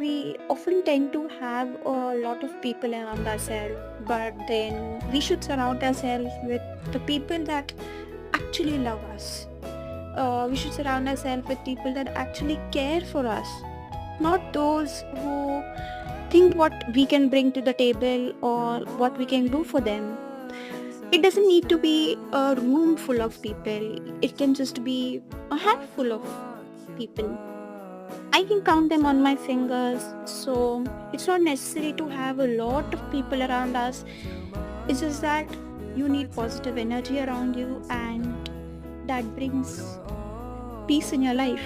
we often tend to have a lot of people around ourselves, but then we should surround ourselves with the people that actually love us. We should surround ourselves with people that actually care for us, not those who think what we can bring to the table or what we can do for them. It doesn't need to be a room full of people. It can just be a handful of people. I can count them on my fingers, so it's not necessary to have a lot of people around us. It's just that you need positive energy around you, and that brings peace in your life.